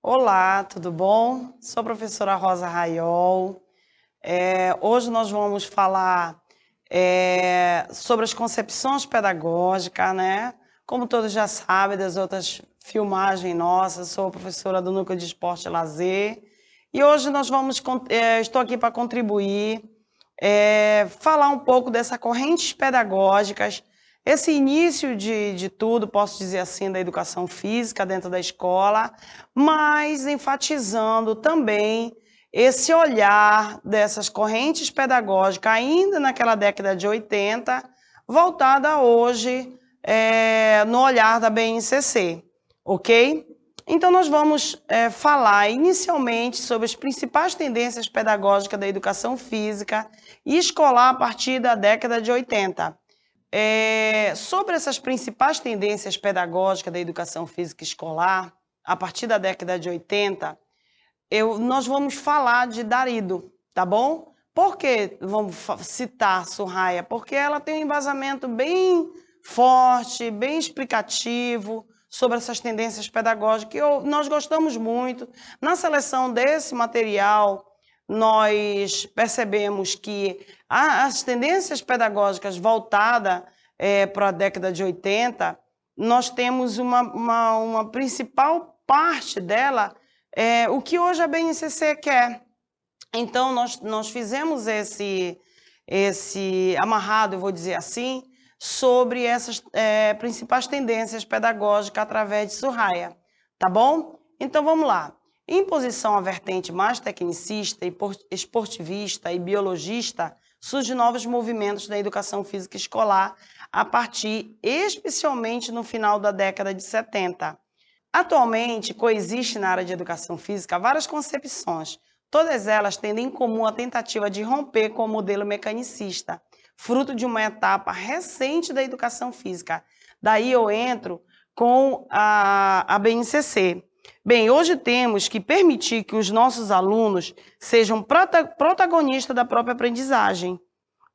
Olá, tudo bom? Sou a professora Rosa Raiol. Hoje nós vamos falar sobre as concepções pedagógicas, né? Como todos já sabem das outras filmagens nossas, sou professora do Núcleo de Esporte e Lazer. E hoje estou aqui para contribuir, falar um pouco dessas correntes pedagógicas, esse início de tudo, posso dizer assim, da educação física dentro da escola, mas enfatizando também esse olhar dessas correntes pedagógicas, ainda naquela década de 80, voltada hoje no olhar da BNCC, ok? Então, nós vamos falar inicialmente sobre as principais tendências pedagógicas da educação física e escolar a partir da década de 80. Sobre essas principais tendências pedagógicas da educação física escolar, a partir da década de 80, nós vamos falar de Darido, tá bom? Por que vamos citar Soraya? Porque ela tem um embasamento bem forte, bem explicativo sobre essas tendências pedagógicas que nós gostamos muito. Na seleção desse material, nós percebemos que as tendências pedagógicas voltadas para a década de 80, nós temos uma principal parte dela, o que hoje a BNCC quer. Então, nós fizemos esse amarrado, eu vou dizer assim, sobre essas principais tendências pedagógicas através de Soraya, tá bom? Então, vamos lá. Em posição à vertente mais tecnicista, esportivista e biologista, surgem novos movimentos da educação física escolar a partir, especialmente no final da década de 70. Atualmente, coexiste na área de educação física várias concepções. Todas elas têm em comum a tentativa de romper com o modelo mecanicista, fruto de uma etapa recente da educação física. Daí eu entro com a BNCC. Bem, hoje temos que permitir que os nossos alunos sejam protagonistas da própria aprendizagem.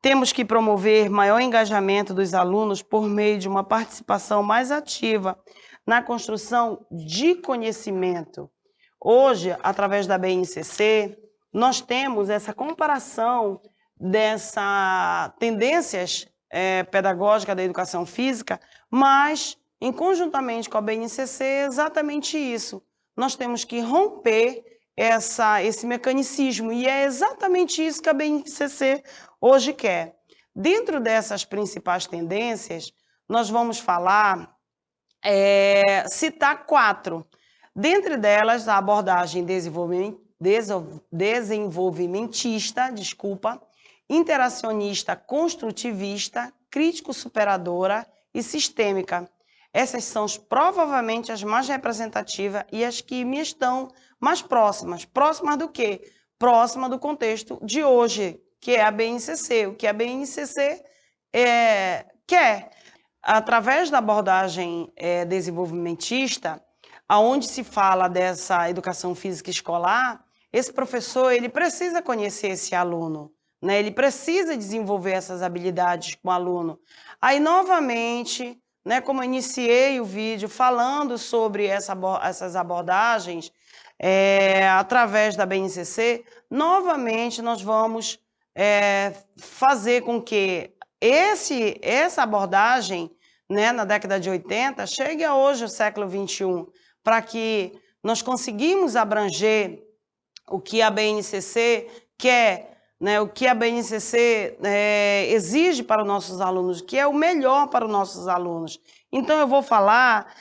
Temos que promover maior engajamento dos alunos por meio de uma participação mais ativa na construção de conhecimento. Hoje, através da BNCC, nós temos essa comparação dessas tendências pedagógicas da educação física, mas, conjuntamente com a BNCC, é exatamente isso. Nós temos que romper esse mecanicismo, e é exatamente isso que a BNCC hoje quer. Dentro dessas principais tendências, nós vamos falar, citar 4. Dentre delas, a abordagem desenvolvimentista, interacionista construtivista, crítico-superadora e sistêmica. Essas são provavelmente as mais representativas e as que me estão mais próximas. Próximas do quê? Próxima do contexto de hoje, que é a BNCC. O que a BNCC quer. Através da abordagem desenvolvimentista, aonde se fala dessa educação física escolar, esse professor ele precisa conhecer esse aluno, né? Ele precisa desenvolver essas habilidades com o aluno. Aí, novamente, né, como eu iniciei o vídeo falando sobre essas abordagens, através da BNCC, novamente nós vamos fazer com que essa abordagem, né, na década de 80, chegue a hoje, o século XXI, para que nós conseguimos abranger o que a BNCC quer, né, o que a BNCC exige para os nossos alunos, o que é o melhor para os nossos alunos. Então, eu vou falar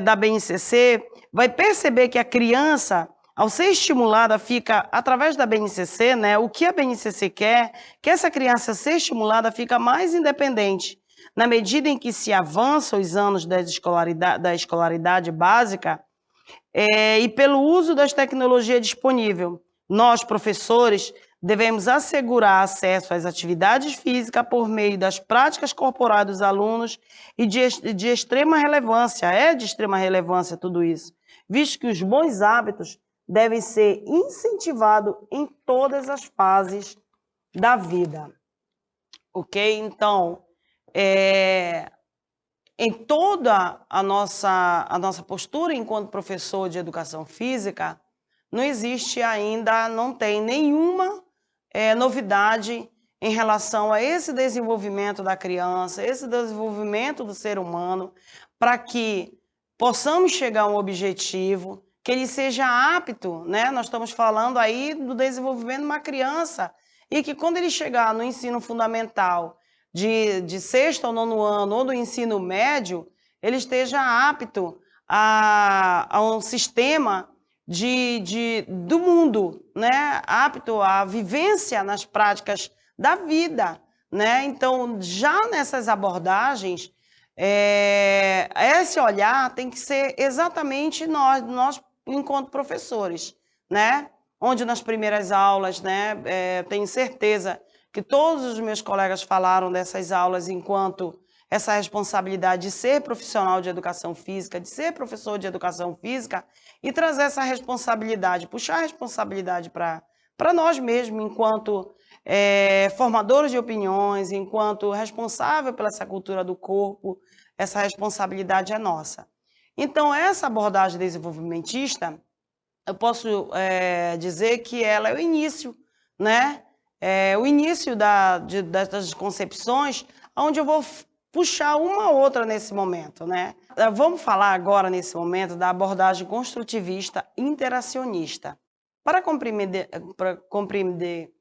da BNCC, vai perceber que a criança, ao ser estimulada, fica, através da BNCC, né, o que a BNCC quer, que essa criança ser estimulada fica mais independente. Na medida em que se avança os anos da escolaridade básica, e pelo uso das tecnologias disponíveis, nós, professores, devemos assegurar acesso às atividades físicas por meio das práticas corporais dos alunos e de extrema relevância, de extrema relevância tudo isso, visto que os bons hábitos devem ser incentivados em todas as fases da vida. Ok? Então, em toda a nossa postura enquanto professor de educação física, não existe ainda, não tem nenhuma novidade em relação a esse desenvolvimento da criança, esse desenvolvimento do ser humano, para que possamos chegar a um objetivo, que ele seja apto, né? Nós estamos falando aí do desenvolvimento de uma criança, e que quando ele chegar no ensino fundamental, de sexto ou nono ano, ou do ensino médio, ele esteja apto a um sistema do mundo, né? Apto à vivência nas práticas da vida, né? Então, já nessas abordagens, esse olhar tem que ser exatamente nós enquanto professores, né? Onde nas primeiras aulas, né? Tenho certeza que todos os meus colegas falaram dessas aulas enquanto essa responsabilidade de ser profissional de educação física, de ser professor de educação física e trazer essa responsabilidade, puxar a responsabilidade para nós mesmos, enquanto formadores de opiniões, enquanto responsável pela essa cultura do corpo, essa responsabilidade é nossa. Então, essa abordagem desenvolvimentista, eu posso dizer que ela é o início, né? O início das concepções, onde eu vou puxar uma ou outra nesse momento, né? Vamos falar agora, nesse momento, da abordagem construtivista interacionista. Para compreender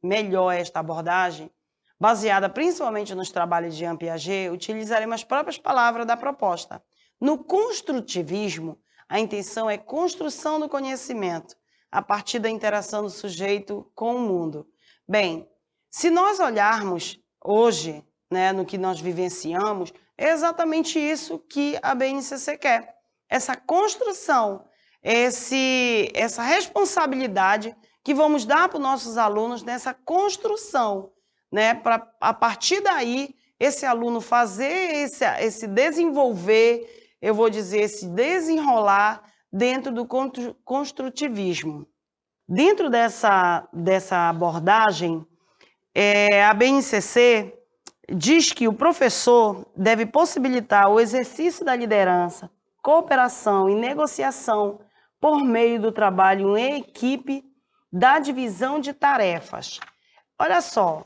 melhor esta abordagem, baseada principalmente nos trabalhos de Jean Piaget, utilizaremos as próprias palavras da proposta. No construtivismo, a intenção é construção do conhecimento, a partir da interação do sujeito com o mundo. Bem, se nós olharmos hoje, né, no que nós vivenciamos, é exatamente isso que a BNCC quer. Essa construção, essa responsabilidade que vamos dar para os nossos alunos nessa construção, né, para a partir daí esse aluno fazer esse desenvolver, eu vou dizer, esse desenrolar dentro do construtivismo. Dentro dessa abordagem, a BNCC diz que o professor deve possibilitar o exercício da liderança, cooperação e negociação por meio do trabalho em equipe, da divisão de tarefas. Olha só,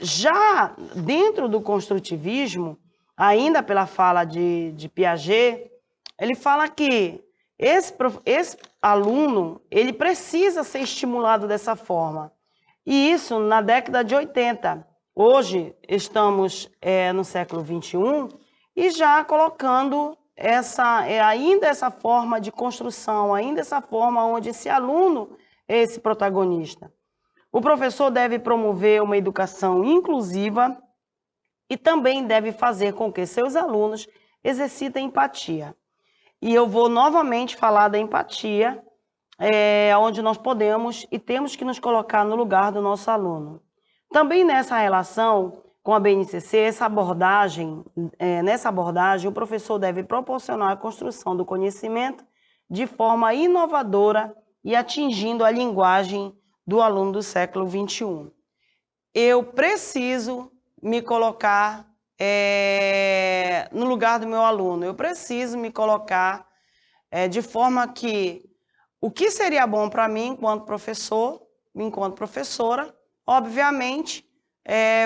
já dentro do construtivismo, ainda pela fala de Piaget, ele fala que esse aluno, ele precisa ser estimulado dessa forma. E isso na década de 80. Hoje estamos no século XXI e já colocando ainda essa forma de construção, ainda essa forma onde esse aluno é esse protagonista. O professor deve promover uma educação inclusiva e também deve fazer com que seus alunos exercitem empatia. E eu vou novamente falar da empatia, onde nós podemos e temos que nos colocar no lugar do nosso aluno. Também nessa relação com a BNCC, nessa abordagem, o professor deve proporcionar a construção do conhecimento de forma inovadora e atingindo a linguagem do aluno do século XXI. Eu preciso me colocar no lugar do meu aluno, eu preciso me colocar de forma que o que seria bom para mim enquanto professor, enquanto professora, obviamente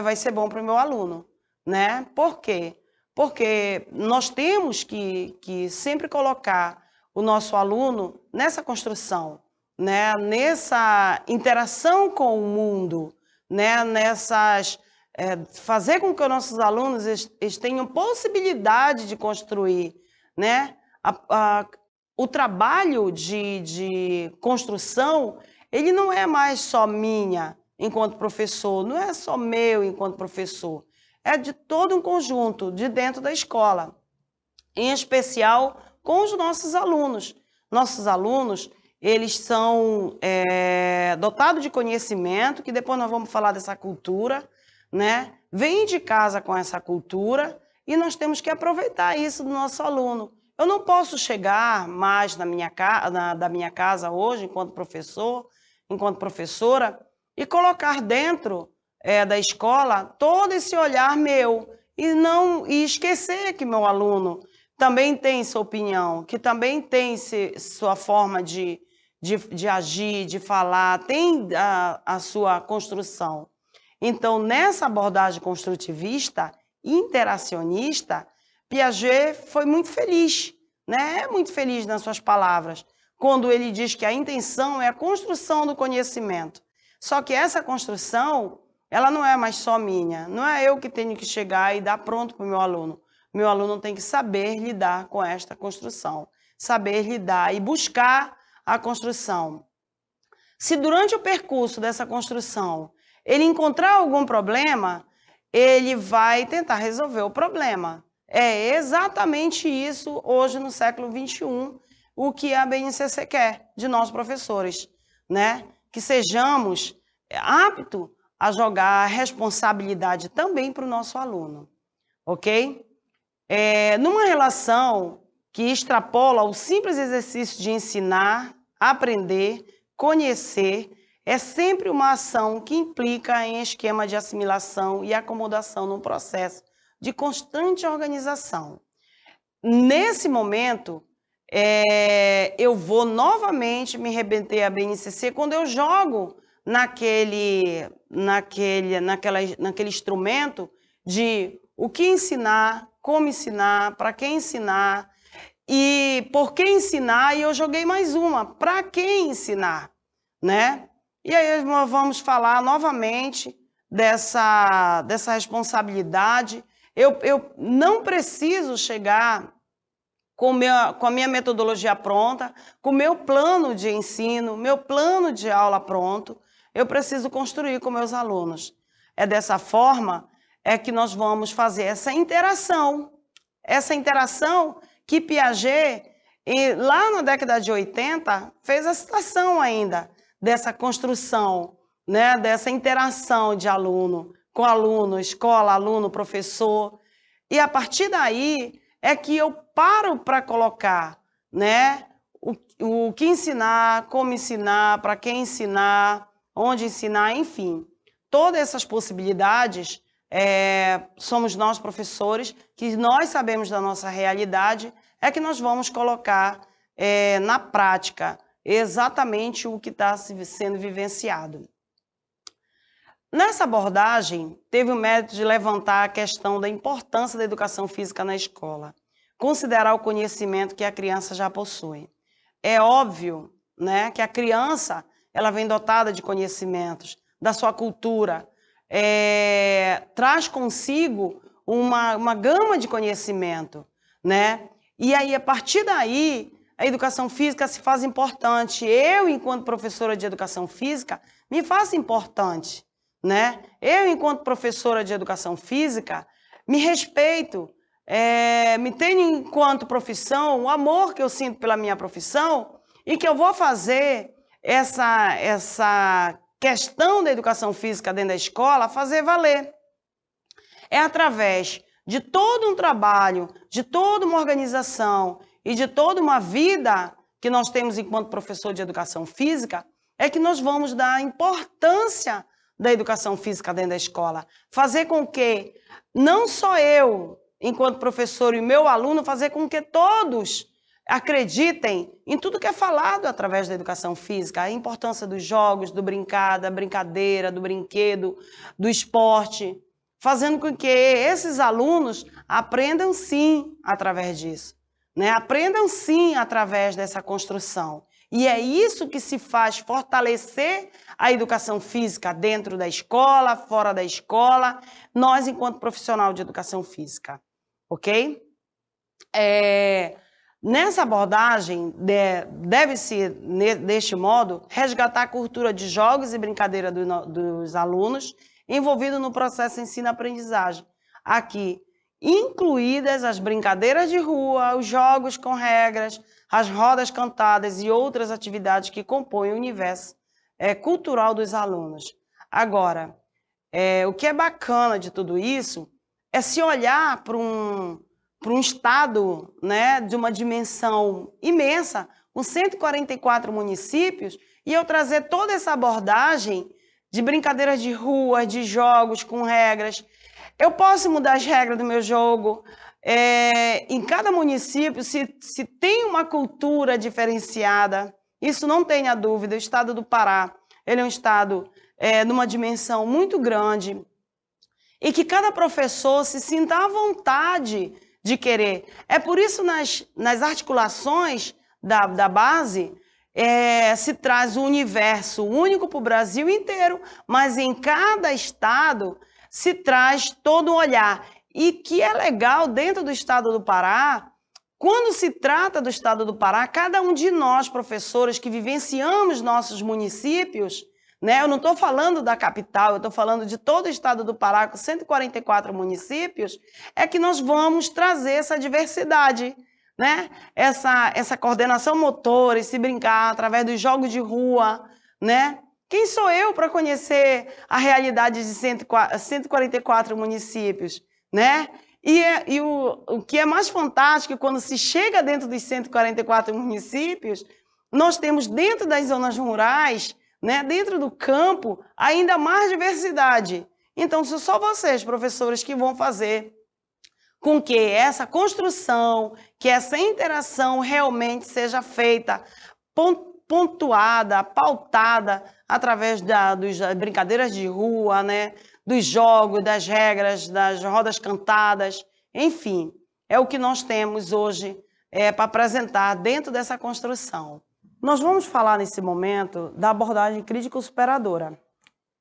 vai ser bom para o meu aluno, né? Por quê? Porque nós temos que sempre colocar o nosso aluno nessa construção, né? Nessa interação com o mundo, né? Fazer com que os nossos alunos eles tenham possibilidade de construir, né? O trabalho de construção, ele não é mais só minha enquanto professor, não é só meu enquanto professor, é de todo um conjunto de dentro da escola, em especial com os nossos alunos. Nossos alunos, eles são dotados de conhecimento, que depois nós vamos falar dessa cultura, né? Vêm de casa com essa cultura e nós temos que aproveitar isso do nosso aluno. Eu não posso chegar mais da minha casa hoje, enquanto professor, enquanto professora, e colocar dentro da escola todo esse olhar meu e esquecer que meu aluno também tem sua opinião, que também tem sua forma de agir, de falar, tem a sua construção. Então, nessa abordagem construtivista, interacionista, Piaget foi muito feliz, né? É muito feliz nas suas palavras, quando ele diz que a intenção é a construção do conhecimento. Só que essa construção, ela não é mais só minha, não é eu que tenho que chegar e dar pronto para o meu aluno. Meu aluno tem que saber lidar com esta construção, saber lidar e buscar a construção. Se durante o percurso dessa construção ele encontrar algum problema, ele vai tentar resolver o problema. É exatamente isso hoje no século XXI, o que a BNCC quer de nós professores, né? Que sejamos aptos a jogar a responsabilidade também para o nosso aluno, ok? Numa relação que extrapola o simples exercício de ensinar, aprender, conhecer, é sempre uma ação que implica em esquema de assimilação e acomodação num processo de constante organização. Nesse momento, eu vou novamente me remeter à BNCC quando eu jogo naquele instrumento de o que ensinar, como ensinar, para quem ensinar e por que ensinar, e eu joguei mais uma, para quem ensinar, né? E aí nós vamos falar novamente dessa responsabilidade. Eu não preciso chegar com a minha metodologia pronta, com o meu plano de ensino, meu plano de aula pronto, eu preciso construir com meus alunos. É dessa forma que nós vamos fazer essa interação que Piaget, lá na década de 80, fez a citação ainda dessa construção, né, dessa interação de aluno com aluno, escola, aluno, professor. E a partir daí é que eu paro para colocar, né, o que ensinar, como ensinar, para quem ensinar, onde ensinar, enfim. Todas essas possibilidades somos nós, professores, que nós sabemos da nossa realidade, é que nós vamos colocar na prática exatamente o que está sendo vivenciado. Nessa abordagem, teve o mérito de levantar a questão da importância da educação física na escola, considerar o conhecimento que a criança já possui. É óbvio, né, que a criança ela vem dotada de conhecimentos, da sua cultura, traz consigo uma gama de conhecimento, né? E aí, a partir daí, a educação física se faz importante. Eu, enquanto professora de educação física, me faço importante, né? Eu, enquanto professora de educação física, me respeito, me tenho enquanto profissão, o amor que eu sinto pela minha profissão e que eu vou fazer essa questão da educação física dentro da escola fazer valer. É através de todo um trabalho, de toda uma organização e de toda uma vida que nós temos enquanto professor de educação física, é que nós vamos dar a importância da educação física dentro da escola. Fazer com que, não só eu, enquanto professor e meu aluno, fazer com que todos acreditem em tudo que é falado através da educação física, a importância dos jogos, do brincar, da brincadeira, do brinquedo, do esporte, fazendo com que esses alunos aprendam sim através disso, né? Aprendam sim através dessa construção. E é isso que se faz fortalecer a educação física dentro da escola, fora da escola, nós enquanto profissional de educação física, ok? Nessa abordagem, deve-se, deste modo, resgatar a cultura de jogos e brincadeira dos alunos envolvidos no processo de ensino-aprendizagem. Aqui, incluídas as brincadeiras de rua, os jogos com regras, as rodas cantadas e outras atividades que compõem o universo cultural dos alunos. Agora, o que é bacana de tudo isso é se olhar para um estado, né, de uma dimensão imensa, com 144 municípios, e eu trazer toda essa abordagem de brincadeiras de rua, de jogos com regras. Eu posso mudar as regras do meu jogo, em cada município se tem uma cultura diferenciada, isso não tenha dúvida. O estado do Pará, ele é um estado numa dimensão muito grande, e que cada professor se sinta à vontade de querer. É por isso nas articulações da base se traz o universo único para o Brasil inteiro, mas em cada estado se traz todo um olhar. E que é legal dentro do estado do Pará, quando se trata do estado do Pará, cada um de nós, professores que vivenciamos nossos municípios, né? Eu não estou falando da capital, eu estou falando de todo o estado do Pará, com 144 municípios, é que nós vamos trazer essa diversidade, né? Essa coordenação motora, esse brincar através dos jogos de rua, né? Quem sou eu para conhecer a realidade de 144 municípios, né? E o que é mais fantástico, quando se chega dentro dos 144 municípios, nós temos dentro das zonas rurais, né, dentro do campo, ainda mais diversidade. Então, são só vocês, professores, que vão fazer com que essa construção, que essa interação realmente seja feita, pontuada, pautada, através das brincadeiras de rua, né, dos jogos, das regras, das rodas cantadas, enfim, é o que nós temos hoje para apresentar dentro dessa construção. Nós vamos falar nesse momento da abordagem crítico-superadora.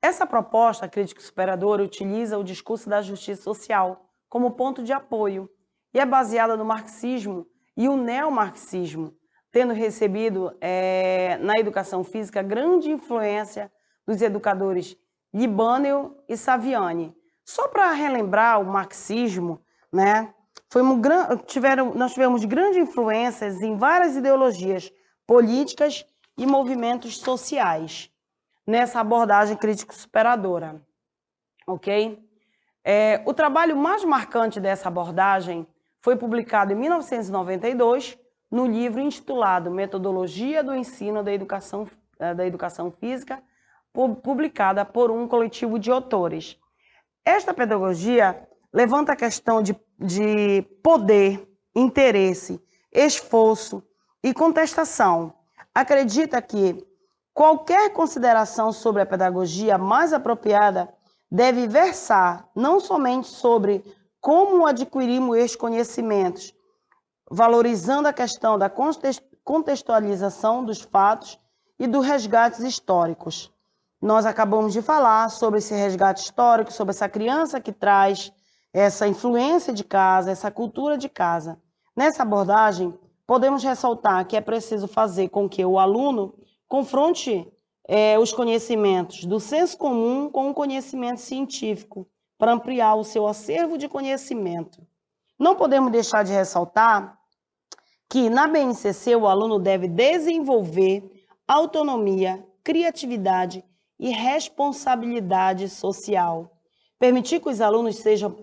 Essa proposta crítico-superadora utiliza o discurso da justiça social como ponto de apoio e é baseada no marxismo e o neomarxismo, tendo recebido na educação física grande influência dos educadores Libânio e Saviani. Só para relembrar o marxismo, né, nós tivemos grandes influências em várias ideologias políticas e movimentos sociais nessa abordagem crítico-superadora, ok? O trabalho mais marcante dessa abordagem foi publicado em 1992 no livro intitulado Metodologia do Ensino da Educação Física, publicada por um coletivo de autores. Esta pedagogia levanta a questão de poder, interesse, esforço e contestação. Acredita que qualquer consideração sobre a pedagogia mais apropriada deve versar não somente sobre como adquirimos estes conhecimentos, valorizando a questão da contextualização dos fatos e dos resgates históricos. Nós acabamos de falar sobre esse resgate histórico, sobre essa criança que traz essa influência de casa, essa cultura de casa. Nessa abordagem, podemos ressaltar que é preciso fazer com que o aluno confronte os conhecimentos do senso comum com o conhecimento científico, para ampliar o seu acervo de conhecimento. Não podemos deixar de ressaltar que na BNCC o aluno deve desenvolver autonomia, criatividade e responsabilidade social. Permitir que os alunos sejam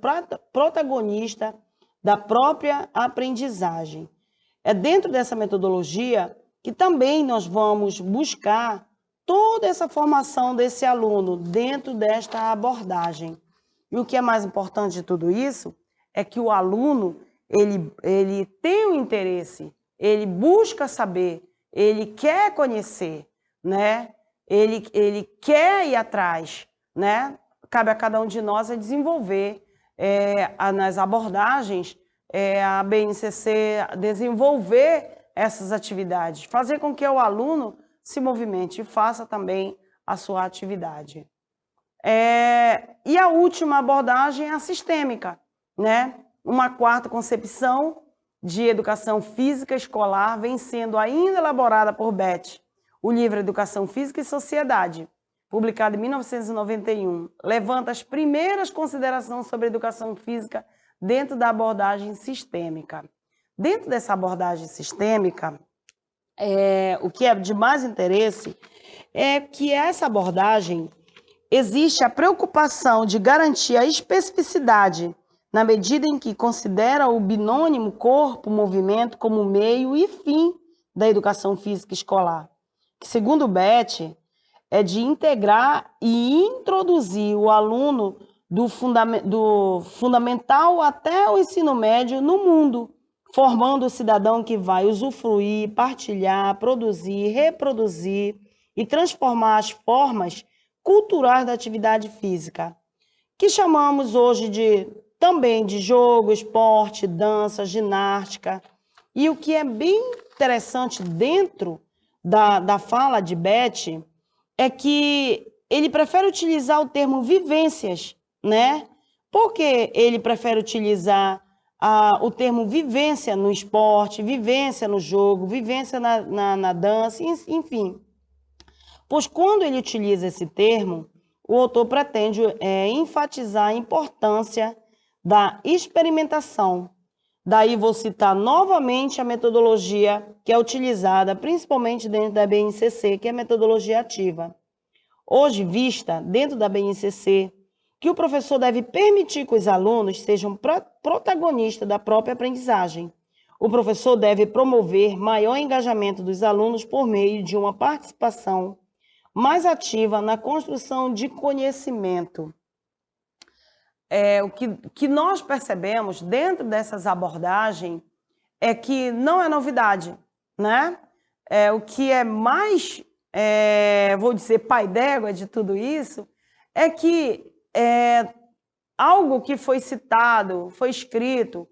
protagonistas da própria aprendizagem. É dentro dessa metodologia que também nós vamos buscar toda essa formação desse aluno dentro desta abordagem. E o que é mais importante de tudo isso é que o aluno ele tem um interesse, ele busca saber, ele quer conhecer, né? Ele quer ir atrás, né? Cabe a cada um de nós desenvolver nas abordagens a BNCC desenvolver essas atividades, fazer com que o aluno se movimente e faça também a sua atividade. E a última abordagem é a sistêmica, né? Uma quarta concepção de educação física escolar vem sendo ainda elaborada por Beth, o livro Educação Física e Sociedade, publicado em 1991, levanta as primeiras considerações sobre educação física dentro da abordagem sistêmica. Dentro dessa abordagem sistêmica, o que é de mais interesse é que essa abordagem existe a preocupação de garantir a especificidade na medida em que considera o binônimo corpo-movimento como meio e fim da educação física escolar, que, segundo Beth, é de integrar e introduzir o aluno do fundamental até o ensino médio no mundo, formando o cidadão que vai usufruir, partilhar, produzir, reproduzir e transformar as formas culturais da atividade física, que chamamos hoje também de jogo, esporte, dança, ginástica. E o que é bem interessante dentro da fala de Beth é que ele prefere utilizar o termo vivências, né? Por que ele prefere utilizar o termo vivência no esporte, vivência no jogo, vivência na dança, enfim? Pois quando ele utiliza esse termo, o autor pretende enfatizar a importância da experimentação. Daí vou citar novamente a metodologia que é utilizada, principalmente dentro da BNCC, que é a metodologia ativa. Hoje vista, dentro da BNCC, que o professor deve permitir que os alunos sejam protagonistas da própria aprendizagem. O professor deve promover maior engajamento dos alunos por meio de uma participação mais ativa na construção de conhecimento. O que nós percebemos dentro dessas abordagens é que não é novidade, né? O que é mais, vou dizer, pai d'égua de tudo isso, é que algo que foi citado, foi escrito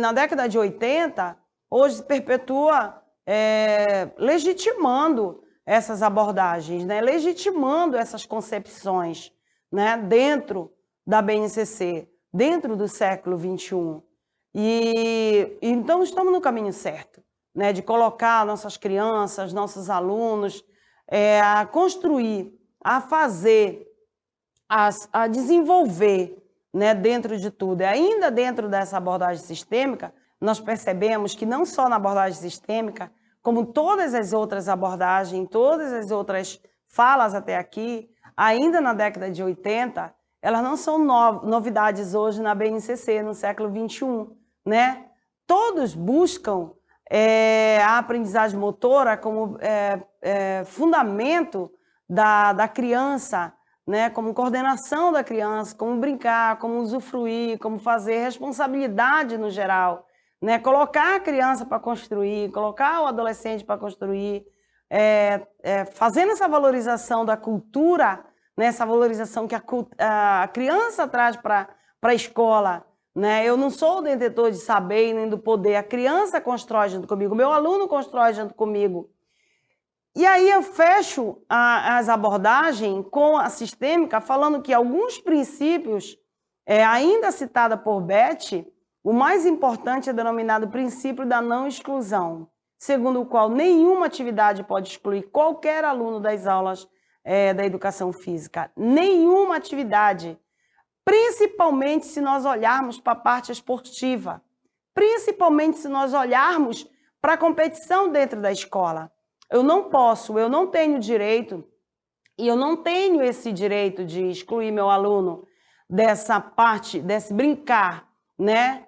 na década de 80, hoje se perpetua legitimando essas abordagens, né? Legitimando essas concepções, né? Dentro da BNCC, dentro do século XXI. E então estamos no caminho certo, né? De colocar nossas crianças, nossos alunos, a construir, a fazer, a desenvolver, né? Dentro de tudo. E ainda dentro dessa abordagem sistêmica, nós percebemos que não só na abordagem sistêmica, como todas as outras abordagens, todas as outras falas até aqui, ainda na década de 80, elas não são novidades hoje na BNCC, no século XXI, né? Todos buscam a aprendizagem motora como fundamento da criança, né? Como coordenação da criança, como brincar, como usufruir, como fazer responsabilidade no geral, né? Colocar a criança para construir, colocar o adolescente para construir, fazendo essa valorização da cultura, né? Essa valorização que a criança traz para a escola, né? Eu não sou o detentor de saber nem do poder, a criança constrói junto comigo, o meu aluno constrói junto comigo. E aí eu fecho as abordagens com a sistêmica, falando que alguns princípios, ainda citada por Beth, o mais importante é denominado princípio da não exclusão, segundo o qual nenhuma atividade pode excluir qualquer aluno das aulas da educação física. Nenhuma atividade, principalmente se nós olharmos para a parte esportiva, principalmente se nós olharmos para a competição dentro da escola. Eu não tenho direito, e eu não tenho esse direito de excluir meu aluno dessa parte, desse brincar, né?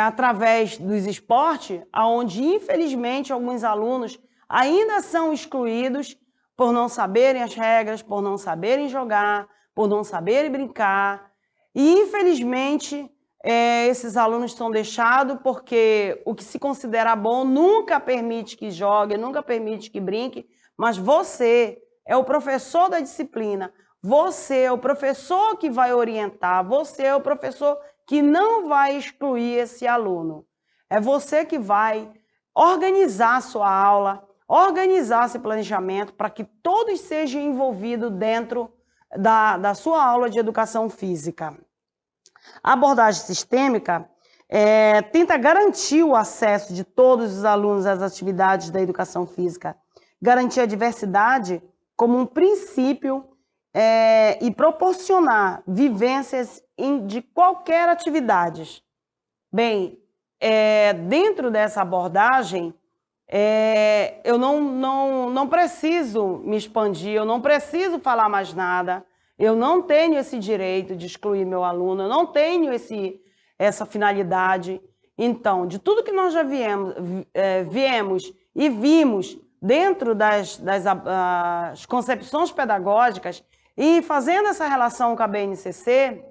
Através dos esportes, onde, infelizmente, alguns alunos ainda são excluídos por não saberem as regras, por não saberem jogar, por não saberem brincar. E, infelizmente, esses alunos são deixados porque o que se considera bom nunca permite que jogue, nunca permite que brinque, mas você é o professor da disciplina, você é o professor que vai orientar, você é o professor que não vai excluir esse aluno. É você que vai organizar a sua aula, organizar esse planejamento para que todos sejam envolvidos dentro da sua aula de educação física. A abordagem sistêmica tenta garantir o acesso de todos os alunos às atividades da educação física, garantir a diversidade como um princípio e proporcionar vivências de qualquer atividade. Bem, dentro dessa abordagem, eu não preciso me expandir, eu não preciso falar mais nada, eu não tenho esse direito de excluir meu aluno, eu não tenho essa finalidade. Então, de tudo que nós já viemos e vimos dentro das concepções pedagógicas, E fazendo essa relação com a BNCC,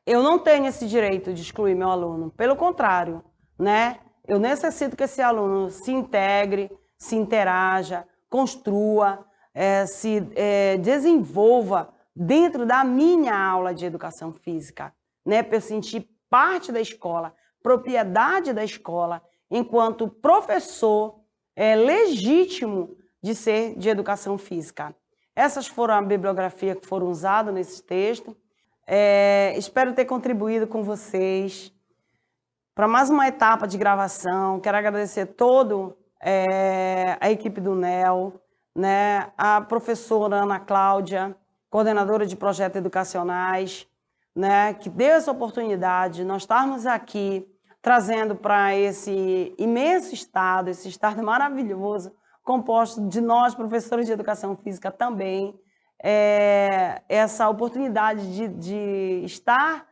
eu não tenho esse direito de excluir meu aluno. Pelo contrário, né? Eu necessito que esse aluno se integre, se interaja, construa, se desenvolva dentro da minha aula de educação física, né? Para eu sentir parte da escola, propriedade da escola, enquanto professor legítimo de ser de educação física. Essas foram a bibliografia que foram usadas nesse texto. Espero ter contribuído com vocês para mais uma etapa de gravação. Quero agradecer toda a equipe do NEL, né? A professora Ana Cláudia, coordenadora de projetos educacionais, né? Que deu essa oportunidade de nós estarmos aqui trazendo para esse imenso estado, esse estado maravilhoso, composto de nós, professores de educação física também, essa oportunidade de estar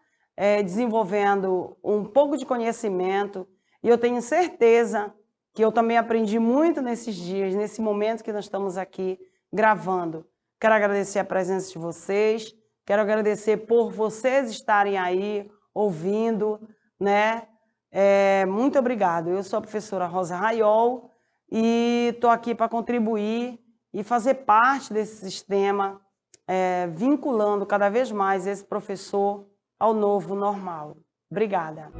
desenvolvendo um pouco de conhecimento, e eu tenho certeza que eu também aprendi muito nesses dias, nesse momento que nós estamos aqui gravando. Quero agradecer a presença de vocês, quero agradecer por vocês estarem aí ouvindo, né? Muito obrigado. Eu sou a professora Rosa Raiol e estou aqui para contribuir e fazer parte desse sistema, vinculando cada vez mais esse professor ao novo normal. Obrigada.